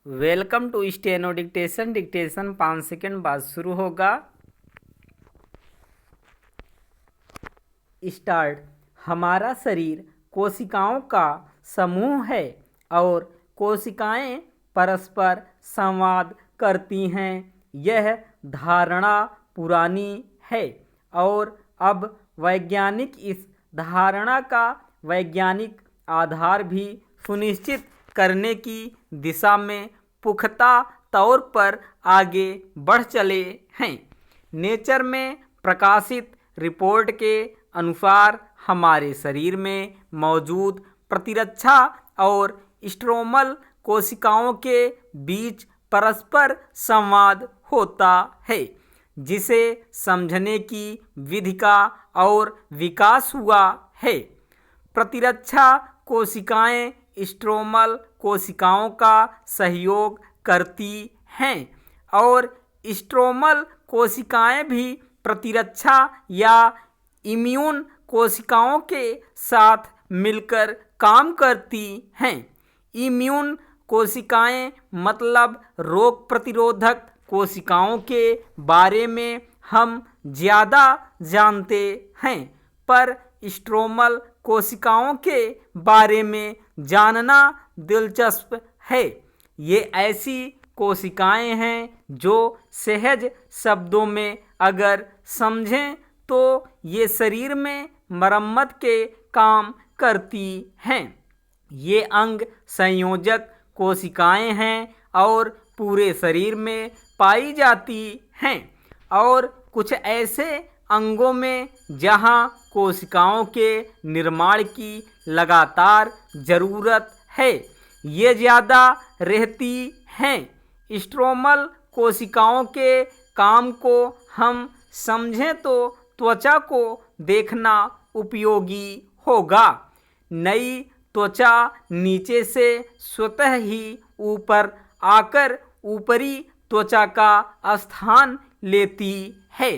Welcome to steno dictation. Dictation 5 second बाद शुरू होगा। स्टार्ट। हमारा शरीर कोशिकाओं का समूह है और कोशिकाएं परस्पर संवाद करती हैं। यह धारणा पुरानी है और अब वैज्ञानिक इस धारणा का वैज्ञानिक आधार भी सुनिश्चित करने की दिशा में पुख्ता तौर पर आगे बढ़ चले हैं। नेचर में प्रकाशित रिपोर्ट के अनुसार हमारे शरीर में मौजूद प्रतिरक्षा और स्ट्रोमल कोशिकाओं के बीच परस्पर संवाद होता है, जिसे समझने की विधि का और विकास हुआ है। प्रतिरक्षा कोशिकाएं स्ट्रोमल कोशिकाओं का सहयोग करती हैं और स्ट्रोमल कोशिकाएं भी प्रतिरक्षा या इम्यून कोशिकाओं के साथ मिलकर काम करती हैं। इम्यून कोशिकाएं मतलब रोग प्रतिरोधक कोशिकाओं के बारे में हम ज़्यादा जानते हैं, पर स्ट्रोमल कोशिकाओं के बारे में जानना दिलचस्प है। ये ऐसी कोशिकाएं हैं जो सहज शब्दों में अगर समझें तो ये शरीर में मरम्मत के काम करती हैं। ये अंग संयोजक कोशिकाएं हैं और पूरे शरीर में पाई जाती हैं और कुछ ऐसे अंगों में जहां कोशिकाओं के निर्माण की लगातार ज़रूरत है, ये ज़्यादा रहती हैं। स्ट्रोमल कोशिकाओं के काम को हम समझें तो त्वचा को देखना उपयोगी होगा। नई त्वचा नीचे से स्वतः ही ऊपर आकर ऊपरी त्वचा का स्थान लेती है।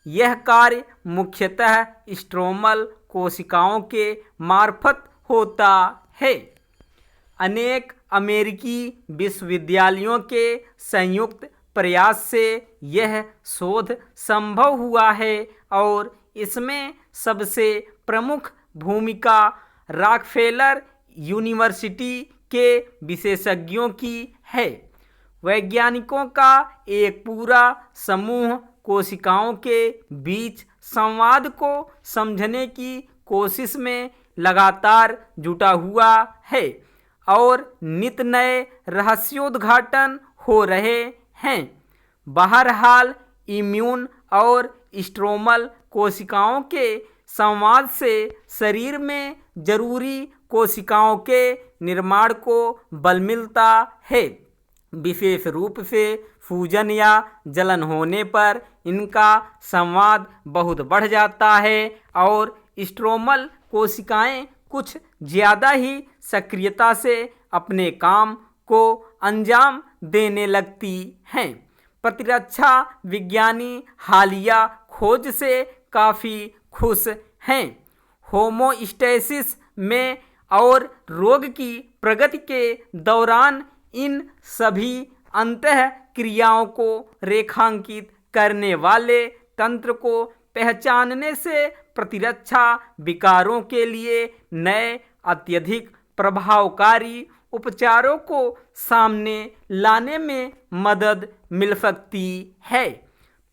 यह कार्य मुख्यतः स्ट्रोमल कोशिकाओं के मार्फत होता है। अनेक अमेरिकी विश्वविद्यालयों के संयुक्त प्रयास से यह शोध संभव हुआ है और इसमें सबसे प्रमुख भूमिका रॉकफेलर यूनिवर्सिटी के विशेषज्ञों की है। वैज्ञानिकों का एक पूरा समूह कोशिकाओं के बीच संवाद को समझने की कोशिश में लगातार जुटा हुआ है और नित नए रहस्योद्घाटन हो रहे हैं। बहरहाल इम्यून और स्ट्रोमल कोशिकाओं के संवाद से शरीर में जरूरी कोशिकाओं के निर्माण को बल मिलता है। विशेष रूप से फूजन या जलन होने पर इनका संवाद बहुत बढ़ जाता है और स्ट्रोमल कोशिकाएं कुछ ज़्यादा ही सक्रियता से अपने काम को अंजाम देने लगती हैं। प्रतिरक्षा विज्ञानी हालिया खोज से काफ़ी खुश हैं। होमोस्टेसिस में और रोग की प्रगति के दौरान इन सभी अंतः क्रियाओं को रेखांकित करने वाले तंत्र को पहचानने से प्रतिरक्षा विकारों के लिए नए अत्यधिक प्रभावकारी उपचारों को सामने लाने में मदद मिल सकती है।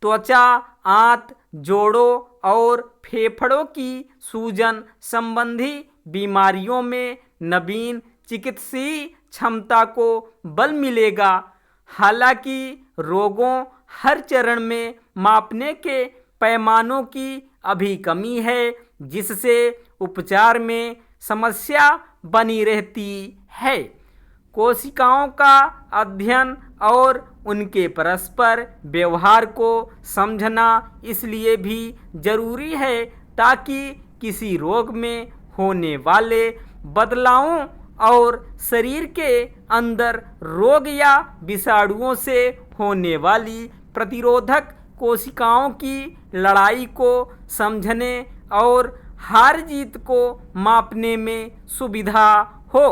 त्वचा, आंत, जोड़ों और फेफड़ों की सूजन संबंधी बीमारियों में नवीन चिकित्सीय क्षमता को बल मिलेगा। हालांकि रोगों हर चरण में मापने के पैमानों की अभी कमी है, जिससे उपचार में समस्या बनी रहती है। कोशिकाओं का अध्ययन और उनके परस्पर व्यवहार को समझना इसलिए भी जरूरी है ताकि किसी रोग में होने वाले बदलावों और शरीर के अंदर रोग या विषाणुओं से होने वाली प्रतिरोधक कोशिकाओं की लड़ाई को समझने और हार जीत को मापने में सुविधा हो।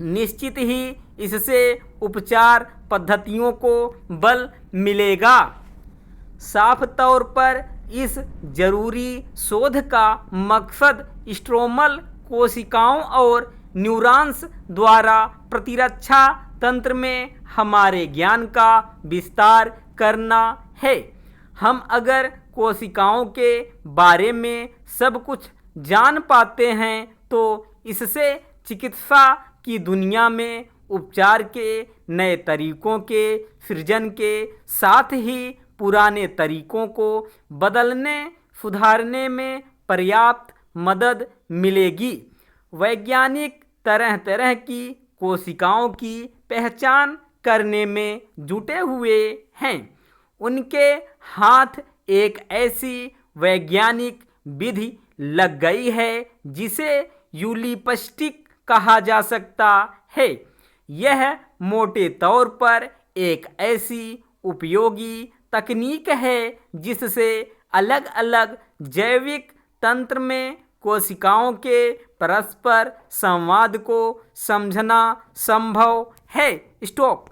निश्चित ही इससे उपचार पद्धतियों को बल मिलेगा। साफ तौर पर इस जरूरी शोध का मकसद स्ट्रोमल कोशिकाओं और न्यूरॉन्स द्वारा प्रतिरक्षा तंत्र में हमारे ज्ञान का विस्तार करना है। हम अगर कोशिकाओं के बारे में सब कुछ जान पाते हैं तो इससे चिकित्सा की दुनिया में उपचार के नए तरीकों के सृजन के साथ ही पुराने तरीकों को बदलने सुधारने में पर्याप्त मदद मिलेगी। वैज्ञानिक तरह तरह की कोशिकाओं की पहचान करने में जुटे हुए हैं। उनके हाथ एक ऐसी वैज्ञानिक विधि लग गई है जिसे यूलिपस्टिक कहा जा सकता है। यह मोटे तौर पर एक ऐसी उपयोगी तकनीक है जिससे अलग अलग जैविक तंत्र में कोशिकाओं के परस्पर संवाद को समझना संभव है। स्टॉप।